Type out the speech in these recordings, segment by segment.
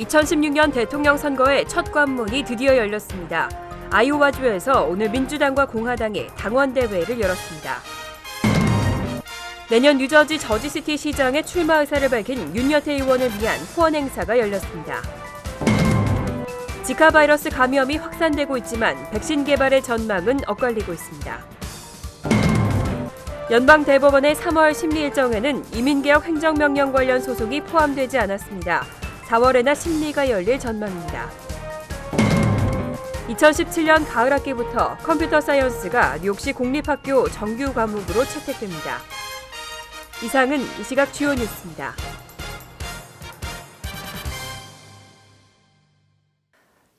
2016년 대통령 선거의 첫 관문이 드디어 열렸습니다. 아이오와주에서 오늘 민주당과 공화당이 당원대회를 열었습니다. 내년 뉴저지 저지시티 시장의 출마 의사를 밝힌 윤여태 의원을 위한 후원 행사가 열렸습니다. 지카 바이러스 감염이 확산되고 있지만 백신 개발의 전망은 엇갈리고 있습니다. 연방대법원의 3월 심리 일정에는 이민개혁 행정명령 관련 소송이 포함되지 않았습니다. 4월에나 심리가 열릴 전망입니다. 2017년 가을 학기부터 컴퓨터 사이언스가 뉴욕시 공립학교 정규 과목으로 채택됩니다. 이상은 이 시각 주요 뉴스입니다.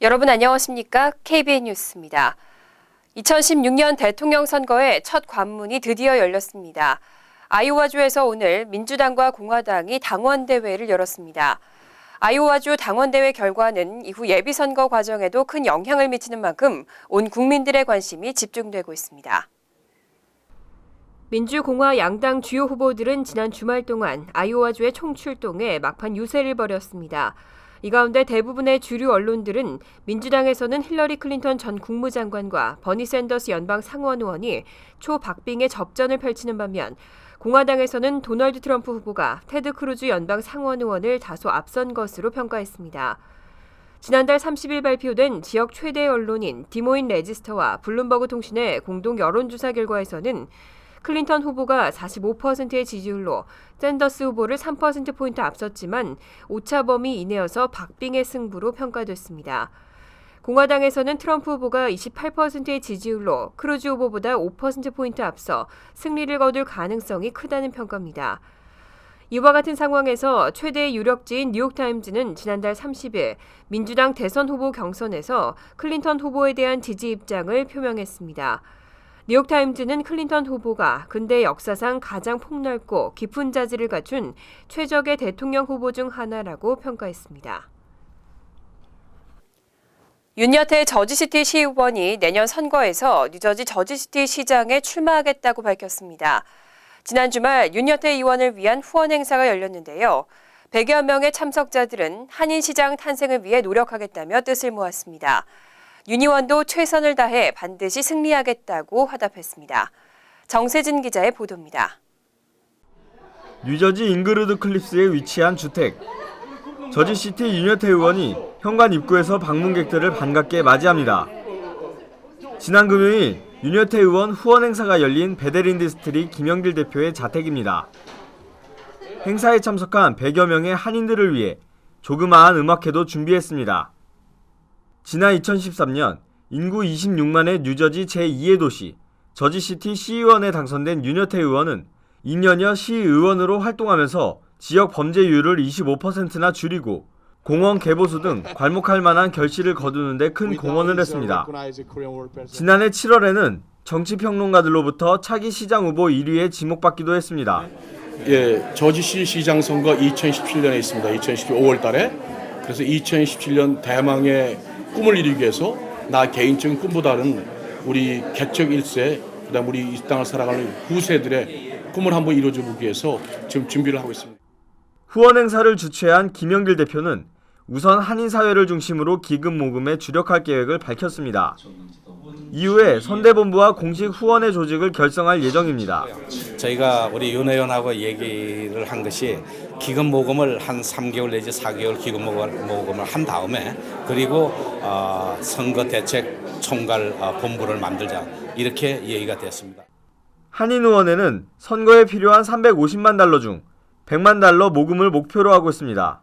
여러분 안녕하십니까? KBN 뉴스입니다. 2016년 대통령 선거의 첫 관문이 드디어 열렸습니다. 아이오와주에서 오늘 민주당과 공화당이 당원대회를 열었습니다. 아이오와주 당원대회 결과는 이후 예비선거 과정에도 큰 영향을 미치는 만큼 온 국민들의 관심이 집중되고 있습니다. 민주공화 양당 주요 후보들은 지난 주말 동안 아이오와주에 총출동해 막판 유세를 벌였습니다. 이 가운데 대부분의 주류 언론들은 민주당에서는 힐러리 클린턴 전 국무장관과 버니 샌더스 연방 상원 의원이 초박빙의 접전을 펼치는 반면 공화당에서는 도널드 트럼프 후보가 테드 크루즈 연방 상원 의원을 다소 앞선 것으로 평가했습니다. 지난달 30일 발표된 지역 최대 언론인 디모인 레지스터와 블룸버그 통신의 공동 여론조사 결과에서는 클린턴 후보가 45%의 지지율로 샌더스 후보를 3%포인트 앞섰지만 오차 범위 이내여서 박빙의 승부로 평가됐습니다. 공화당에서는 트럼프 후보가 28%의 지지율로 크루즈 후보보다 5%포인트 앞서 승리를 거둘 가능성이 크다는 평가입니다. 이와 같은 상황에서 최대 유력지인 뉴욕타임즈는 지난달 30일 민주당 대선 후보 경선에서 클린턴 후보에 대한 지지 입장을 표명했습니다. 뉴욕타임즈는 클린턴 후보가 근대 역사상 가장 폭넓고 깊은 자질을 갖춘 최적의 대통령 후보 중 하나라고 평가했습니다. 윤여태 저지시티 시의원이 내년 선거에서 뉴저지 저지시티 시장에 출마하겠다고 밝혔습니다. 지난 주말 윤여태 의원을 위한 후원 행사가 열렸는데요. 100여 명의 참석자들은 한인시장 탄생을 위해 노력하겠다며 뜻을 모았습니다. 윤 의원도 최선을 다해 반드시 승리하겠다고 화답했습니다. 정세진 기자의 보도입니다. 뉴저지 잉그루드 클립스에 위치한 주택. 저지시티 윤여태 의원이 현관 입구에서 방문객들을 반갑게 맞이합니다. 지난 금요일 윤여태 의원 후원 행사가 열린 베델인드 스트리 김영길 대표의 자택입니다. 행사에 참석한 100여 명의 한인들을 위해 조그마한 음악회도 준비했습니다. 지난 2013년 인구 26만의 뉴저지 제2의 도시 저지시티 시의원에 당선된 윤여태 의원은 2년여 시의원으로 활동하면서 지역 범죄율을 25%나 줄이고 공원 개보수 등 괄목할 만한 결실을 거두는 데 큰 공헌을 했습니다. 지난해 7월에는 정치평론가들로부터 차기 시장 후보 1위에 지목받기도 했습니다. 저지시 시장 선거 2017년에 있습니다. 2015월 달에. 그래서 2017년 대망의 꿈을 이루기 위해서 나 개인적인 꿈보다는 우리 개척 1세, 그다음 우리 이 땅을 살아가는 후세들의 꿈을 한번 이루어줘 보기 위해서 지금 준비를 하고 있습니다. 후원 행사를 주최한 김영길 대표는 우선 한인사회를 중심으로 기금 모금에 주력할 계획을 밝혔습니다. 이후에 선대본부와 공식 후원회 조직을 결성할 예정입니다. 저희가 우리 윤 의원하고 얘기를 한 것이 기금 모금을 한 3개월 내지 4개월 기금 모금을 한 다음에 그리고 선거 대책 총괄 본부를 만들자 이렇게 얘기가 됐습니다. 한인 의원회는 선거에 필요한 350만 달러 중 100만 달러 모금을 목표로 하고 있습니다.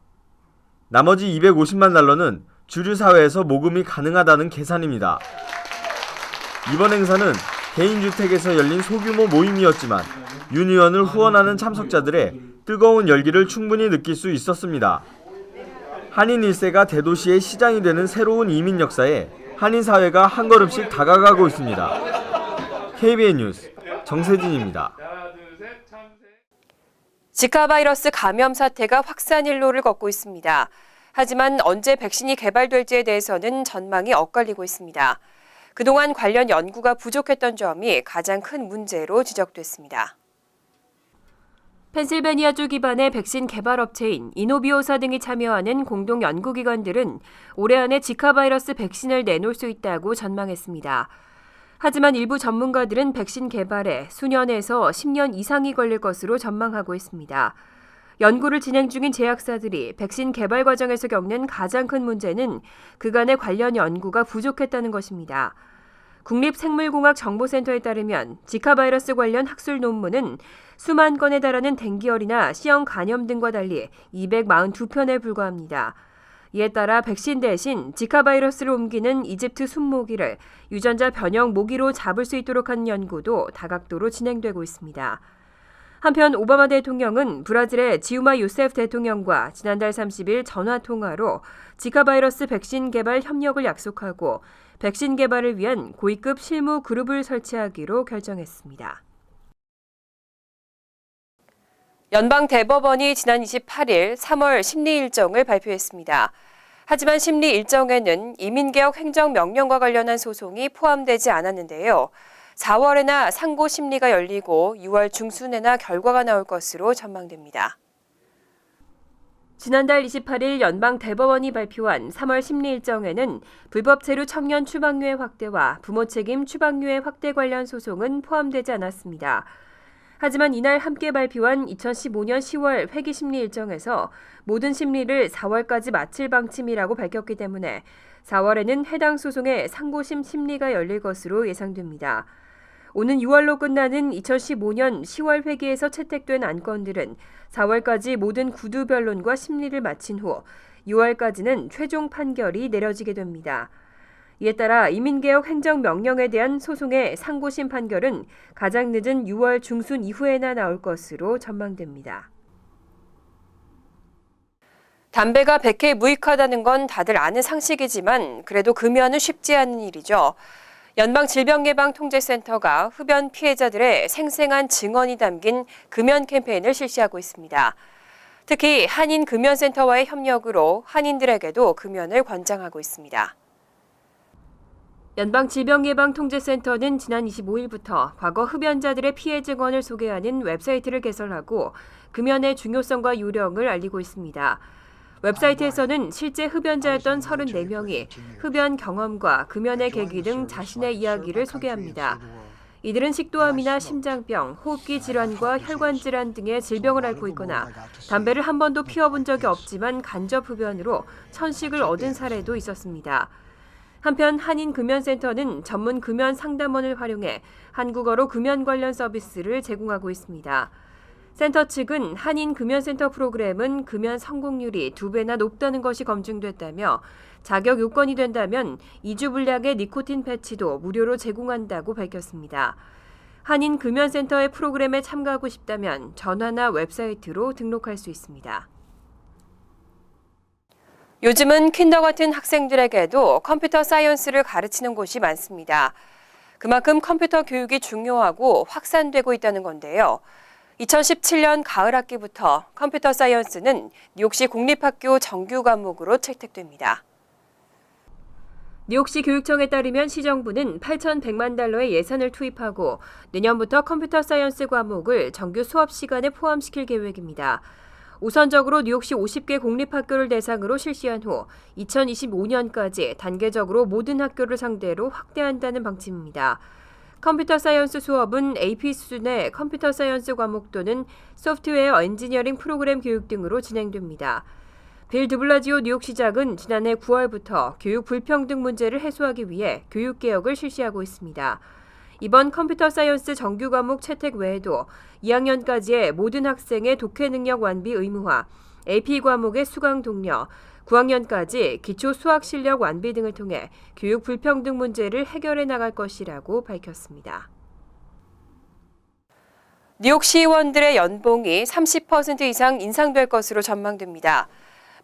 나머지 250만 달러는 주류 사회에서 모금이 가능하다는 계산입니다. 이번 행사는 개인주택에서 열린 소규모 모임이었지만 윤 의원을 후원하는 참석자들의 뜨거운 열기를 충분히 느낄 수 있었습니다. 한인 1세가 대도시의 시장이 되는 새로운 이민 역사에 한인 사회가 한 걸음씩 다가가고 있습니다. KBN 뉴스 정세진입니다. 지카 바이러스 감염 사태가 확산 일로를 걷고 있습니다. 하지만 언제 백신이 개발될지에 대해서는 전망이 엇갈리고 있습니다. 그동안 관련 연구가 부족했던 점이 가장 큰 문제로 지적됐습니다. 펜실베니아주 기반의 백신 개발 업체인 이노비오사 등이 참여하는 공동 연구기관들은 올해 안에 지카 바이러스 백신을 내놓을 수 있다고 전망했습니다. 하지만 일부 전문가들은 백신 개발에 수년에서 10년 이상이 걸릴 것으로 전망하고 있습니다. 연구를 진행 중인 제약사들이 백신 개발 과정에서 겪는 가장 큰 문제는 그간의 관련 연구가 부족했다는 것입니다. 국립생물공학정보센터에 따르면 지카 바이러스 관련 학술 논문은 수만 건에 달하는 댕기열이나 C형 간염 등과 달리 242편에 불과합니다. 이에 따라 백신 대신 지카 바이러스를 옮기는 이집트 순모기를 유전자 변형 모기로 잡을 수 있도록 하는 연구도 다각도로 진행되고 있습니다. 한편 오바마 대통령은 브라질의 지우마 요세프 대통령과 지난달 30일 전화통화로 지카 바이러스 백신 개발 협력을 약속하고 백신 개발을 위한 고위급 실무 그룹을 설치하기로 결정했습니다. 연방대법원이 지난 28일 3월 심리 일정을 발표했습니다. 하지만 심리 일정에는 이민개혁 행정명령과 관련한 소송이 포함되지 않았는데요. 4월에나 상고 심리가 열리고 6월 중순에나 결과가 나올 것으로 전망됩니다. 지난달 28일 연방대법원이 발표한 3월 심리 일정에는 불법 체류 청년 추방유예 확대와 부모 책임 추방유예 확대 관련 소송은 포함되지 않았습니다. 하지만 이날 함께 발표한 2015년 10월 회기 심리 일정에서 모든 심리를 4월까지 마칠 방침이라고 밝혔기 때문에 4월에는 해당 소송의 상고심 심리가 열릴 것으로 예상됩니다. 오는 6월로 끝나는 2015년 10월 회기에서 채택된 안건들은 4월까지 모든 구두 변론과 심리를 마친 후 6월까지는 최종 판결이 내려지게 됩니다. 이에 따라 이민개혁 행정명령에 대한 소송의 상고심 판결은 가장 늦은 6월 중순 이후에나 나올 것으로 전망됩니다. 담배가 100회 무익하다는 건 다들 아는 상식이지만 그래도 금연은 쉽지 않은 일이죠. 연방질병예방통제센터가 흡연 피해자들의 생생한 증언이 담긴 금연 캠페인을 실시하고 있습니다. 특히 한인금연센터와의 협력으로 한인들에게도 금연을 권장하고 있습니다. 연방질병예방통제센터는 지난 25일부터 과거 흡연자들의 피해 증언을 소개하는 웹사이트를 개설하고 금연의 중요성과 요령을 알리고 있습니다. 웹사이트에서는 실제 흡연자였던 34명이 흡연 경험과 금연의 계기 등 자신의 이야기를 소개합니다. 이들은 식도암이나 심장병, 호흡기 질환과 혈관 질환 등의 질병을 앓고 있거나 담배를 한 번도 피워본 적이 없지만 간접 흡연으로 천식을 얻은 사례도 있었습니다. 한편 한인금연센터는 전문 금연 상담원을 활용해 한국어로 금연 관련 서비스를 제공하고 있습니다. 센터 측은 한인금연센터 프로그램은 금연 성공률이 2배나 높다는 것이 검증됐다며 자격 요건이 된다면 2주 분량의 니코틴 패치도 무료로 제공한다고 밝혔습니다. 한인금연센터의 프로그램에 참가하고 싶다면 전화나 웹사이트로 등록할 수 있습니다. 요즘은 킨더가튼 학생들에게도 컴퓨터 사이언스를 가르치는 곳이 많습니다. 그만큼 컴퓨터 교육이 중요하고 확산되고 있다는 건데요. 2017년 가을 학기부터 컴퓨터 사이언스는 뉴욕시 공립학교 정규 과목으로 채택됩니다. 뉴욕시 교육청에 따르면 시정부는 $8,100만 예산을 투입하고 내년부터 컴퓨터 사이언스 과목을 정규 수업 시간에 포함시킬 계획입니다. 우선적으로 뉴욕시 50개 공립학교를 대상으로 실시한 후 2025년까지 단계적으로 모든 학교를 상대로 확대한다는 방침입니다. 컴퓨터 사이언스 수업은 AP 수준의 컴퓨터 사이언스 과목 또는 소프트웨어 엔지니어링 프로그램 교육 등으로 진행됩니다. 빌 드블라지오 뉴욕시장은 지난해 9월부터 교육 불평등 문제를 해소하기 위해 교육개혁을 실시하고 있습니다. 이번 컴퓨터 사이언스 정규 과목 채택 외에도 2학년까지의 모든 학생의 독해 능력 완비 의무화, AP 과목의 수강 독려, 9학년까지 기초 수학 실력 완비 등을 통해 교육 불평등 문제를 해결해 나갈 것이라고 밝혔습니다. 뉴욕 시의원들의 연봉이 30% 이상 인상될 것으로 전망됩니다.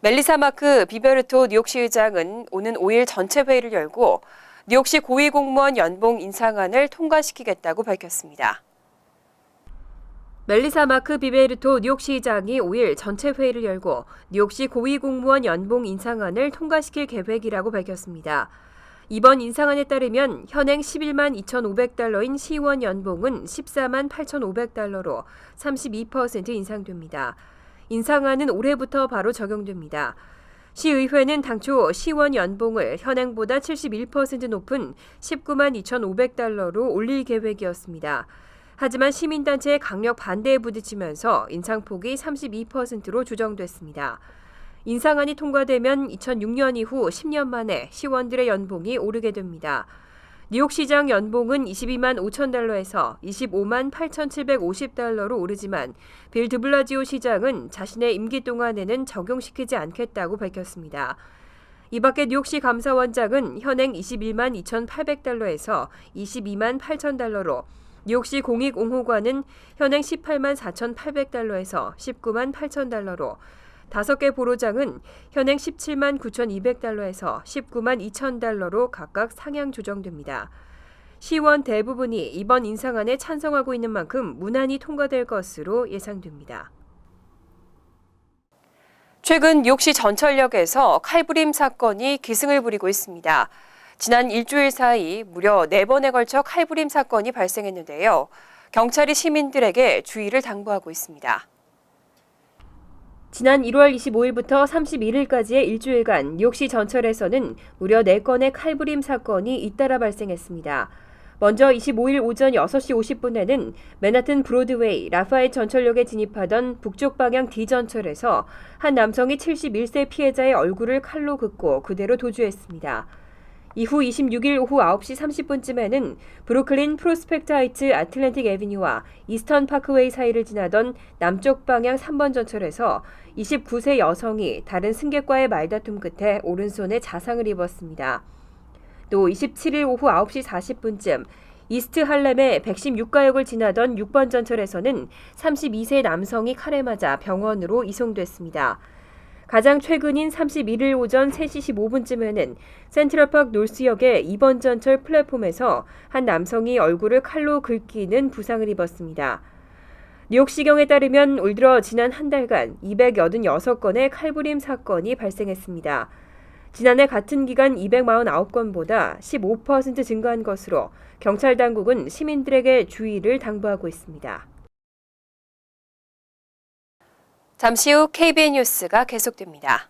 멜리사 마크 비베르토 뉴욕시의장은 오는 5일 전체 회의를 열고 뉴욕시 고위공무원 연봉 인상안을 통과시키겠다고 밝혔습니다. 멜리사 마크 비베르토 뉴욕시의장이 5일 전체 회의를 열고 뉴욕시 고위공무원 연봉 인상안을 통과시킬 계획이라고 밝혔습니다. 이번 인상안에 따르면 현행 11만 2,500달러인 시의원 연봉은 14만 8,500달러로 32% 인상됩니다. 인상안은 올해부터 바로 적용됩니다. 시의회는 당초 시의원 연봉을 현행보다 71% 높은 19만 2,500달러로 올릴 계획이었습니다. 하지만 시민단체의 강력 반대에 부딪히면서 인상폭이 32%로 조정됐습니다. 인상안이 통과되면 2006년 이후 10년 만에 시의원들의 연봉이 오르게 됩니다. 뉴욕시장 연봉은 22만 5천 달러에서 25만 8,750달러로 오르지만 빌 드블라지오 시장은 자신의 임기 동안에는 적용시키지 않겠다고 밝혔습니다. 이 밖에 뉴욕시 감사원장은 현행 21만 2,800달러에서 22만 8천 달러로, 뉴욕시 공익옹호관은 현행 18만 4,800달러에서 19만 8천 달러로, 5개 보로장은 현행 17만 9,200달러에서 19만 2천 달러로 각각 상향 조정됩니다. 시의원 대부분이 이번 인상안에 찬성하고 있는 만큼 무난히 통과될 것으로 예상됩니다. 최근 뉴욕시 전철역에서 칼부림 사건이 기승을 부리고 있습니다. 지난 일주일 사이 무려 4번에 걸쳐 칼부림 사건이 발생했는데요. 경찰이 시민들에게 주의를 당부하고 있습니다. 지난 1월 25일부터 31일까지의 일주일간 뉴욕시 전철에서는 무려 4건의 칼부림 사건이 잇따라 발생했습니다. 먼저 25일 오전 6시 50분에는 맨하튼 브로드웨이 라파엘 전철역에 진입하던 북쪽 방향 D전철에서 한 남성이 71세 피해자의 얼굴을 칼로 긋고 그대로 도주했습니다. 이후 26일 오후 9시 30분쯤에는 브루클린 프로스펙트 하이츠 아틀랜틱 애비뉴와 이스턴 파크웨이 사이를 지나던 남쪽 방향 3번 전철에서 29세 여성이 다른 승객과의 말다툼 끝에 오른손에 자상을 입었습니다. 또 27일 오후 9시 40분쯤 이스트 할렘의 116가역을 지나던 6번 전철에서는 32세 남성이 칼에 맞아 병원으로 이송됐습니다. 가장 최근인 31일 오전 3시 15분쯤에는 센트럴파크 노스역의 2번 전철 플랫폼에서 한 남성이 얼굴을 칼로 긁히는 부상을 입었습니다. 뉴욕시경에 따르면 올 들어 지난 한 달간 286건의 칼부림 사건이 발생했습니다. 지난해 같은 기간 249건보다 15% 증가한 것으로 경찰 당국은 시민들에게 주의를 당부하고 있습니다. 잠시 후 KBN 뉴스가 계속됩니다.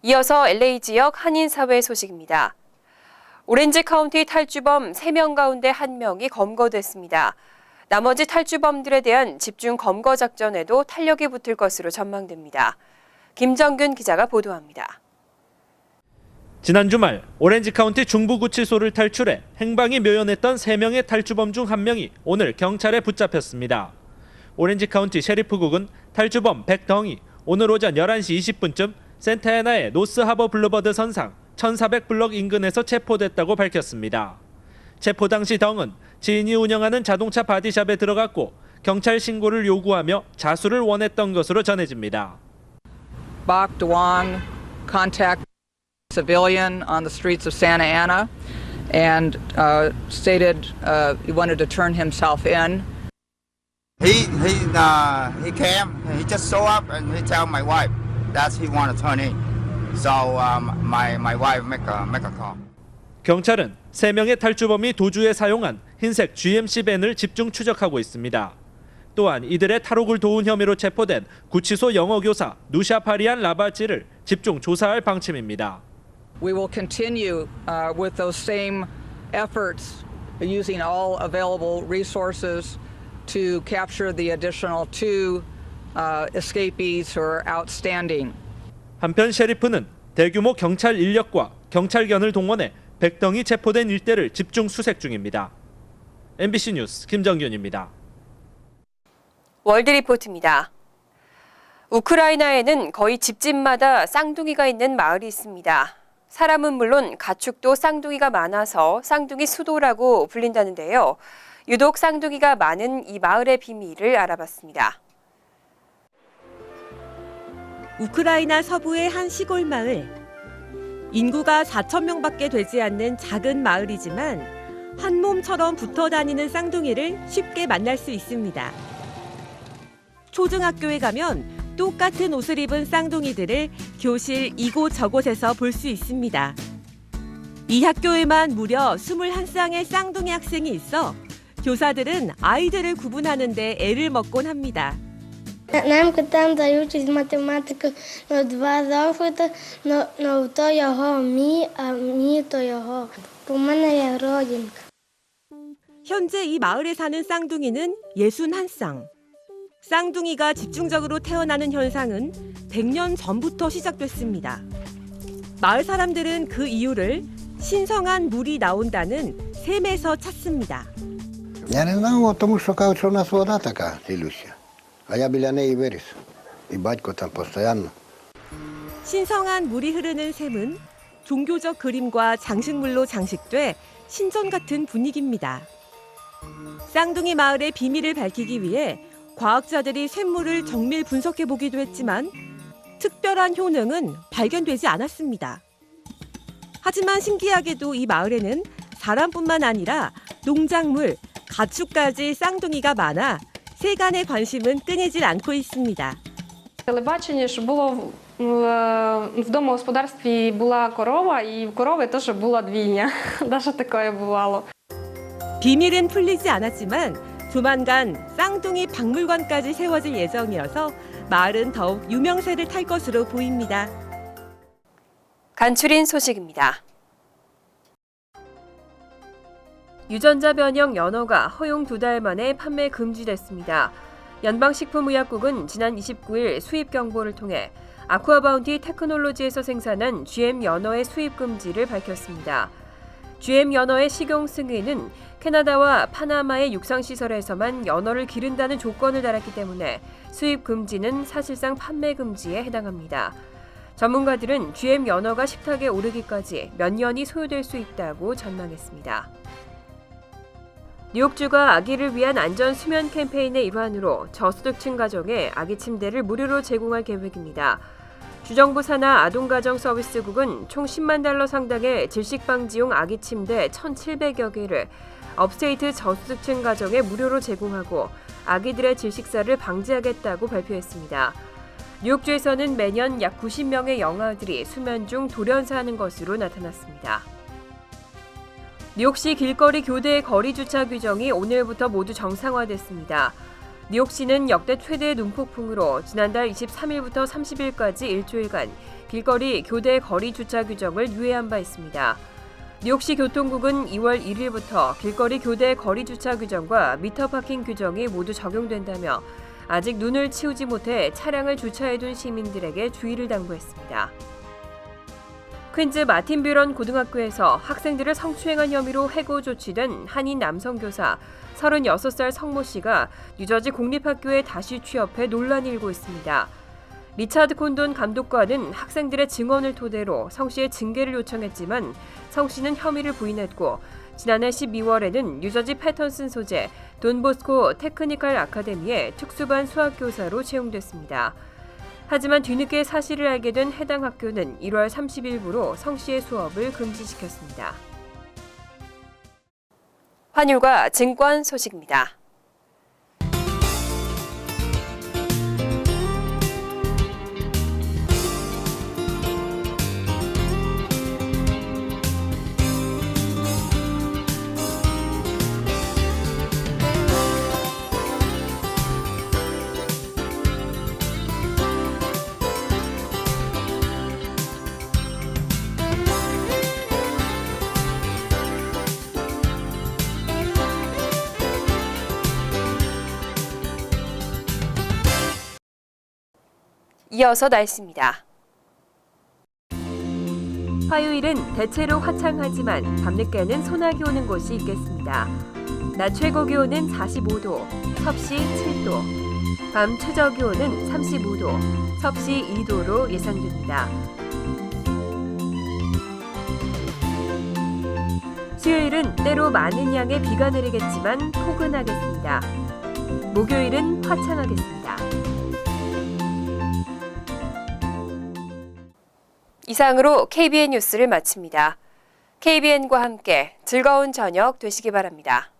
이어서 LA 지역 한인사회 소식입니다. 오렌지 카운티 탈주범 3명 가운데 1명이 검거됐습니다. 나머지 탈주범들에 대한 집중 검거 작전에도 탄력이 붙을 것으로 전망됩니다. 김정균 기자가 보도합니다. 지난 주말 오렌지 카운티 중부구치소를 탈출해 행방이 묘연했던 3명의 탈주범 중 1명이 오늘 경찰에 붙잡혔습니다. 오렌지 카운티 셰리프국은 탈주범 백덩이 오늘 오전 11시 20분쯤 센타애나의 노스 하버 블루버드 선상 1400블럭 인근에서 체포됐다고 밝혔습니다. 체포 당시 덩은 지인이 운영하는 자동차 바디샵에 들어갔고 경찰 신고를 요구하며 자수를 원했던 것으로 전해집니다. Bok Dwang contact civilian on the streets of Santa Ana and stated he wanted to turn himself in. He came. He just showed up and he tell my wife that he want to turn in. So my wife make a call. 경찰은 3명의 탈주범이 도주에 사용한 흰색 GMC 밴을 집중 추적하고 있습니다. 또한 이들의 탈옥을 도운 혐의로 체포된 구치소 영어교사 누샤파리안 라바지를 집중 조사할 방침입니다. We will continue with those same efforts using all available resources to capture the additional 2 escapees who are outstanding. 한편 셰리프는 대규모 경찰 인력과 경찰견을 동원해 백덩이 체포된 일대를 집중 수색 중입니다. MBC 뉴스 김정균입니다. 월드리포트입니다. 우크라이나에는 거의 집집마다 쌍둥이가 있는 마을이 있습니다. 사람은 물론 가축도 쌍둥이가 많아서 쌍둥이 수도라고 불린다는데요. 유독 쌍둥이가 많은 이 마을의 비밀을 알아봤습니다. 우크라이나 서부의 한 시골 마을. 인구가 4,000명밖에 되지 않는 작은 마을이지만 한 몸처럼 붙어 다니는 쌍둥이를 쉽게 만날 수 있습니다. 초등학교에 가면 똑같은 옷을 입은 쌍둥이들을 교실 이곳저곳에서 볼 수 있습니다. 이 학교에만 무려 21쌍의 쌍둥이 학생이 있어 교사들은 아이들을 구분하는 데 애를 먹곤 합니다. Нам там дають із математики 2 зошити, но то його мій, а мій то його. У мене є родинка. 현재 이 마을에 사는 쌍둥이는 61쌍. 쌍둥이가 집중적으로 태어나는 현상은 100년 전부터 시작됐습니다. 마을 사람들은 그 이유를 신성한 물이 나온다는 샘에서 찾습니다. Я не знав, тому що кажуть, що в нас вода така цілюща. А я біля неї виріс. І батько там постійно. 신성한 물이 흐르는 샘은 종교적 그림과 장식물로 장식돼 신전 같은 분위기입니다. 쌍둥이 마을의 비밀을 밝히기 위해 과학자들이 샘물을 정밀 분석해 보기도 했지만 특별한 효능은 발견되지 않았습니다. 하지만 신기하게도 이 마을에는 사람뿐만 아니라 농작물, 가축까지 쌍둥이가 많아 세간의 관심은 끊이질 않고 있습니다. Телебачення, що було в домогосподарстві була корова, і в корови теж була двійня. Навіть таке бувало. 비밀은 풀리지 않았지만 조만간 쌍둥이 박물관까지 세워질 예정이어서 마을은 더욱 유명세를 탈 것으로 보입니다. 간추린 소식입니다. 유전자 변형 연어가 허용 2달 만에 판매 금지됐습니다. 연방식품의약국은 지난 29일 수입 경보를 통해 아쿠아바운티 테크놀로지에서 생산한 GM 연어의 수입 금지를 밝혔습니다. GM 연어의 식용 승인은 캐나다와 파나마의 육상시설에서만 연어를 기른다는 조건을 달았기 때문에 수입 금지는 사실상 판매 금지에 해당합니다. 전문가들은 GM 연어가 식탁에 오르기까지 몇 년이 소요될 수 있다고 전망했습니다. 뉴욕주가 아기를 위한 안전 수면 캠페인의 일환으로 저소득층 가정에 아기 침대를 무료로 제공할 계획입니다. 주정부 산하 아동가정서비스국은 총 $10만 상당의 질식방지용 아기 침대 1,700여 개를 업스테이트 저소득층 가정에 무료로 제공하고 아기들의 질식사를 방지하겠다고 발표했습니다. 뉴욕주에서는 매년 약 90명의 영아들이 수면 중 돌연사하는 것으로 나타났습니다. 뉴욕시 길거리 교대 거리 주차 규정이 오늘부터 모두 정상화됐습니다. 뉴욕시는 역대 최대 눈폭풍으로 지난달 23일부터 30일까지 일주일간 길거리 교대 거리 주차 규정을 유예한 바 있습니다. 뉴욕시 교통국은 2월 1일부터 길거리 교대 거리 주차 규정과 미터 파킹 규정이 모두 적용된다며 아직 눈을 치우지 못해 차량을 주차해둔 시민들에게 주의를 당부했습니다. 퀸즈 마틴뷰런 고등학교에서 학생들을 성추행한 혐의로 해고 조치된 한인 남성 교사 36살 성모 씨가 뉴저지 공립학교에 다시 취업해 논란이 일고 있습니다. 리차드 콘돈 감독관은 학생들의 증언을 토대로 성 씨의 징계를 요청했지만 성 씨는 혐의를 부인했고 지난해 12월에는 뉴저지 패턴슨 소재 돈보스코 테크니컬 아카데미에 특수반 수학교사로 채용됐습니다. 하지만 뒤늦게 사실을 알게 된 해당 학교는 1월 30일부로 성 씨의 수업을 금지시켰습니다. 환율과 증권 소식입니다. 이어서 날씨입니다. 화요일은 대체로 화창하지만 밤늦게는 소나기 오는 곳이 있겠습니다. 낮 최고 기온은 45도, 섭씨 7도, 밤 최저 기온은 35도, 섭씨 2도로 예상됩니다. 수요일은 때로 많은 양의 비가 내리겠지만 포근하겠습니다. 목요일은 화창하겠습니다. 이상으로 KBN 뉴스를 마칩니다. KBN과 함께 즐거운 저녁 되시기 바랍니다.